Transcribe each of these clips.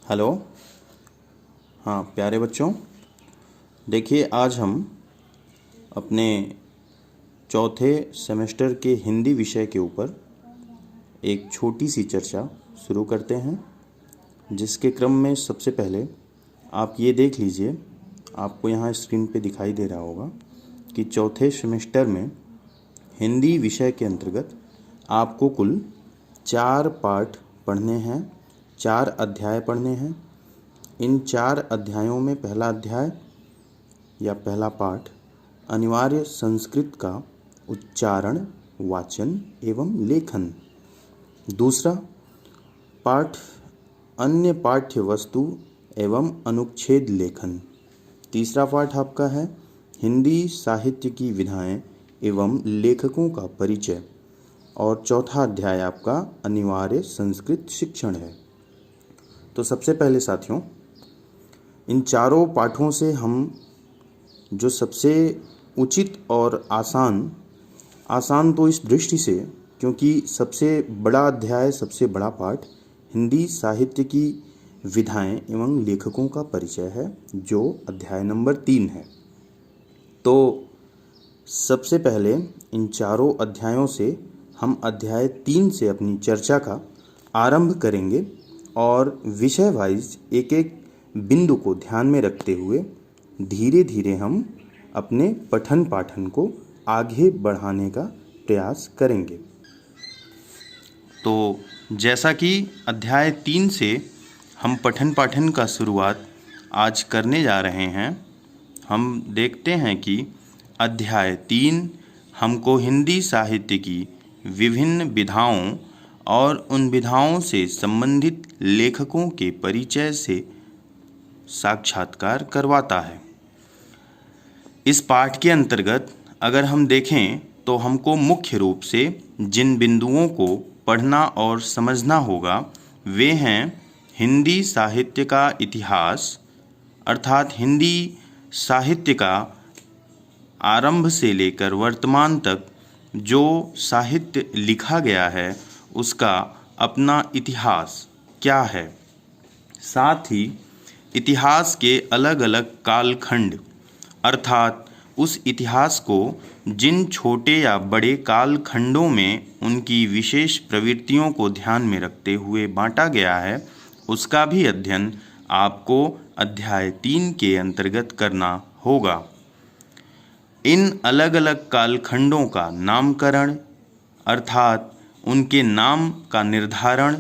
Hello. हाँ प्यारे बच्चों, देखिए आज हम अपने चौथे सेमेस्टर के हिंदी विषय के ऊपर एक छोटी सी चर्चा शुरू करते हैं, जिसके क्रम में सबसे पहले आप ये देख लीजिए, आपको यहाँ स्क्रीन पे दिखाई दे रहा होगा कि चौथे सेमेस्टर में हिंदी विषय के अंतर्गत आपको कुल 4 पाठ पढ़ने हैं, 4 अध्याय पढ़ने हैं। इन 4 अध्यायों में पहला अध्याय या पहला पाठ अनिवार्य संस्कृत का उच्चारण, वाचन एवं लेखन। दूसरा पाठ अन्य पाठ्य वस्तु एवं अनुच्छेद लेखन। तीसरा पाठ आपका है हिंदी साहित्य की विधाएं एवं लेखकों का परिचय। और चौथा अध्याय आपका अनिवार्य संस्कृत शिक्षण है। तो सबसे पहले साथियों, इन चारों पाठों से हम जो सबसे उचित और आसान तो इस दृष्टि से, क्योंकि सबसे बड़ा अध्याय, सबसे बड़ा पाठ हिंदी साहित्य की विधाएं एवं लेखकों का परिचय है, जो अध्याय नंबर 3 है। तो सबसे पहले इन चारों अध्यायों से हम अध्याय 3 से अपनी चर्चा का आरंभ करेंगे और विषय वाइज एक एक बिंदु को ध्यान में रखते हुए धीरे धीरे हम अपने पठन पाठन को आगे बढ़ाने का प्रयास करेंगे। तो जैसा कि अध्याय 3 से हम पठन पाठन का शुरुआत आज करने जा रहे हैं, हम देखते हैं कि अध्याय 3 हमको हिंदी साहित्य की विभिन्न विधाओं और उन विधाओं से संबंधित लेखकों के परिचय से साक्षात्कार करवाता है। इस पाठ के अंतर्गत अगर हम देखें तो हमको मुख्य रूप से जिन बिंदुओं को पढ़ना और समझना होगा वे हैं हिंदी साहित्य का इतिहास, अर्थात हिंदी साहित्य का आरंभ से लेकर वर्तमान तक जो साहित्य लिखा गया है उसका अपना इतिहास क्या है। साथ ही इतिहास के अलग अलग कालखंड, अर्थात उस इतिहास को जिन छोटे या बड़े कालखंडों में उनकी विशेष प्रवृत्तियों को ध्यान में रखते हुए बांटा गया है, उसका भी अध्ययन आपको अध्याय 3 के अंतर्गत करना होगा। इन अलग अलग कालखंडों का नामकरण, अर्थात उनके नाम का निर्धारण,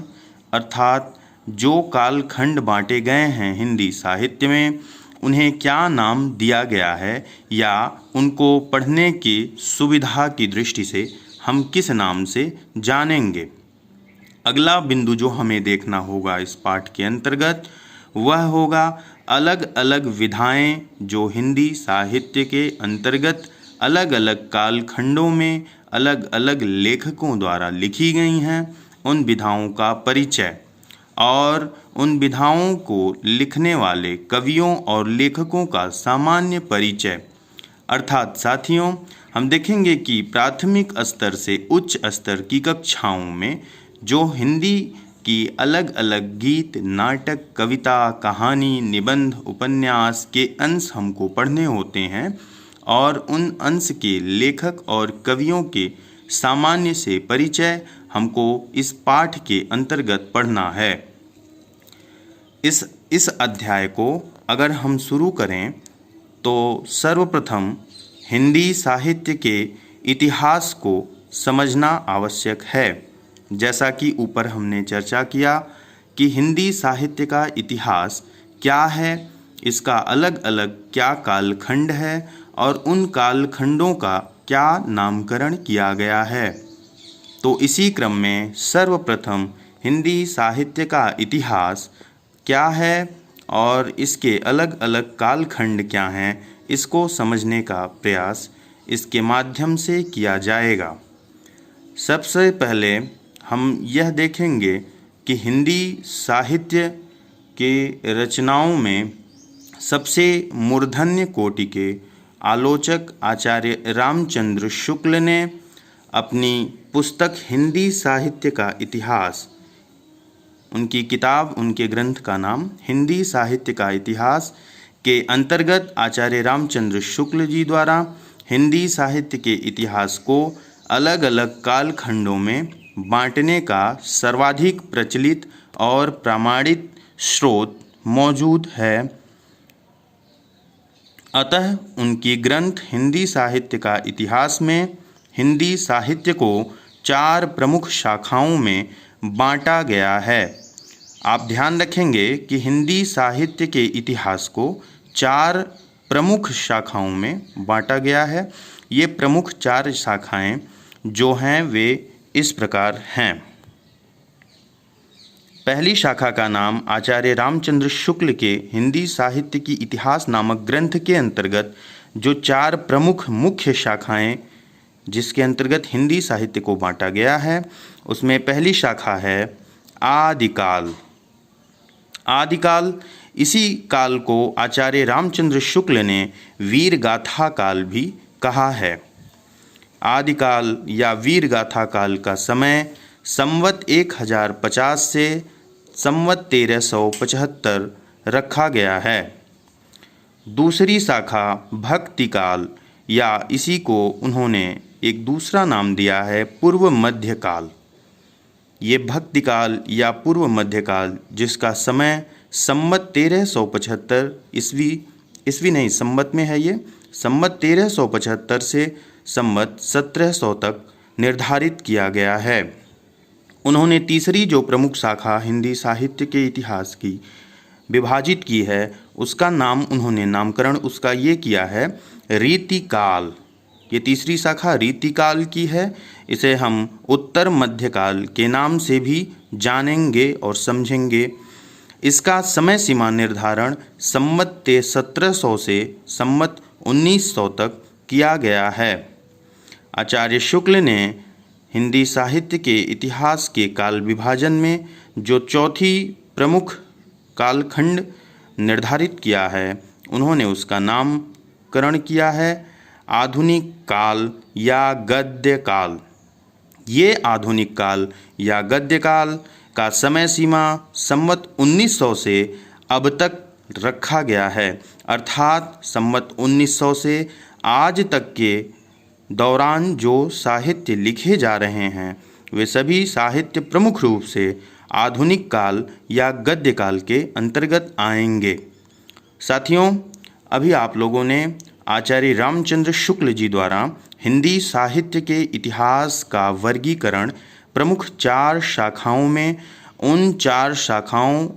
अर्थात जो कालखंड बांटे गए हैं हिंदी साहित्य में उन्हें क्या नाम दिया गया है या उनको पढ़ने की सुविधा की दृष्टि से हम किस नाम से जानेंगे। अगला बिंदु जो हमें देखना होगा इस पाठ के अंतर्गत वह होगा अलग अलग विधाएं जो हिंदी साहित्य के अंतर्गत अलग अलग कालखंडों में अलग अलग लेखकों द्वारा लिखी गई हैं, उन विधाओं का परिचय और उन विधाओं को लिखने वाले कवियों और लेखकों का सामान्य परिचय। अर्थात साथियों, हम देखेंगे कि प्राथमिक स्तर से उच्च स्तर की कक्षाओं में जो हिंदी की अलग अलग गीत, नाटक, कविता, कहानी, निबंध, उपन्यास के अंश हमको पढ़ने होते हैं और उन अंश के लेखक और कवियों के सामान्य से परिचय हमको इस पाठ के अंतर्गत पढ़ना है। इस अध्याय को अगर हम शुरू करें तो सर्वप्रथम हिंदी साहित्य के इतिहास को समझना आवश्यक है। जैसा कि ऊपर हमने चर्चा किया कि हिंदी साहित्य का इतिहास क्या है, इसका अलग अलग क्या कालखंड है और उन कालखंडों का क्या नामकरण किया गया है। तो इसी क्रम में सर्वप्रथम हिंदी साहित्य का इतिहास क्या है और इसके अलग अलग कालखंड क्या हैं, इसको समझने का प्रयास इसके माध्यम से किया जाएगा। सबसे पहले हम यह देखेंगे कि हिंदी साहित्य के रचनाओं में सबसे मूर्धन्य कोटि के आलोचक आचार्य रामचंद्र शुक्ल ने अपनी पुस्तक हिंदी साहित्य का इतिहास उनकी किताब, उनके ग्रंथ का नाम हिंदी साहित्य का इतिहास के अंतर्गत आचार्य रामचंद्र शुक्ल जी द्वारा हिंदी साहित्य के इतिहास को अलग अलग कालखंडों में बांटने का सर्वाधिक प्रचलित और प्रमाणित स्रोत मौजूद है। अतः उनकी ग्रंथ हिंदी साहित्य का इतिहास में हिंदी साहित्य को 4 प्रमुख शाखाओं में बांटा गया है। आप ध्यान रखेंगे कि हिंदी साहित्य के इतिहास को 4 प्रमुख शाखाओं में बांटा गया है। ये प्रमुख 4 शाखाएं जो हैं वे इस प्रकार हैं। पहली शाखा का नाम आचार्य रामचंद्र शुक्ल के हिंदी साहित्य की इतिहास नामक ग्रंथ के अंतर्गत जो 4 प्रमुख मुख्य शाखाएं जिसके अंतर्गत हिंदी साहित्य को बांटा गया है, उसमें पहली शाखा है आदिकाल। आदिकाल, इसी काल को आचार्य रामचंद्र शुक्ल ने वीर गाथा काल भी कहा है। आदिकाल या वीर गाथा काल का समय संवत 1050 से संवत 1375 रखा गया है। दूसरी शाखा भक्ति काल या इसी को उन्होंने एक दूसरा नाम दिया है पूर्व मध्य काल। ये भक्ति काल या पूर्व मध्य काल जिसका समय संवत 1375 ईस्वी नहीं संवत में है, ये संवत 1375 से संवत 1700 तक निर्धारित किया गया है। उन्होंने तीसरी जो प्रमुख शाखा हिंदी साहित्य के इतिहास की विभाजित की है उसका नाम उन्होंने नामकरण उसका ये किया है रीतिकाल। ये तीसरी शाखा रीतिकाल की है। इसे हम उत्तर मध्यकाल के नाम से भी जानेंगे और समझेंगे। इसका समय सीमा निर्धारण संवत 1700 से संवत 1900 तक किया गया है। आचार्य शुक्ल ने हिंदी साहित्य के इतिहास के काल विभाजन में जो चौथी प्रमुख कालखंड निर्धारित किया है, उन्होंने उसका नामकरण किया है आधुनिक काल या गद्य काल। ये आधुनिक काल या गद्य काल का समय सीमा संवत 1900 से अब तक रखा गया है, अर्थात संवत 1900 से आज तक के दौरान जो साहित्य लिखे जा रहे हैं वे सभी साहित्य प्रमुख रूप से आधुनिक काल या गद्य काल के अंतर्गत आएंगे। साथियों, अभी आप लोगों ने आचार्य रामचंद्र शुक्ल जी द्वारा हिंदी साहित्य के इतिहास का वर्गीकरण प्रमुख 4 शाखाओं में उन 4 शाखाओं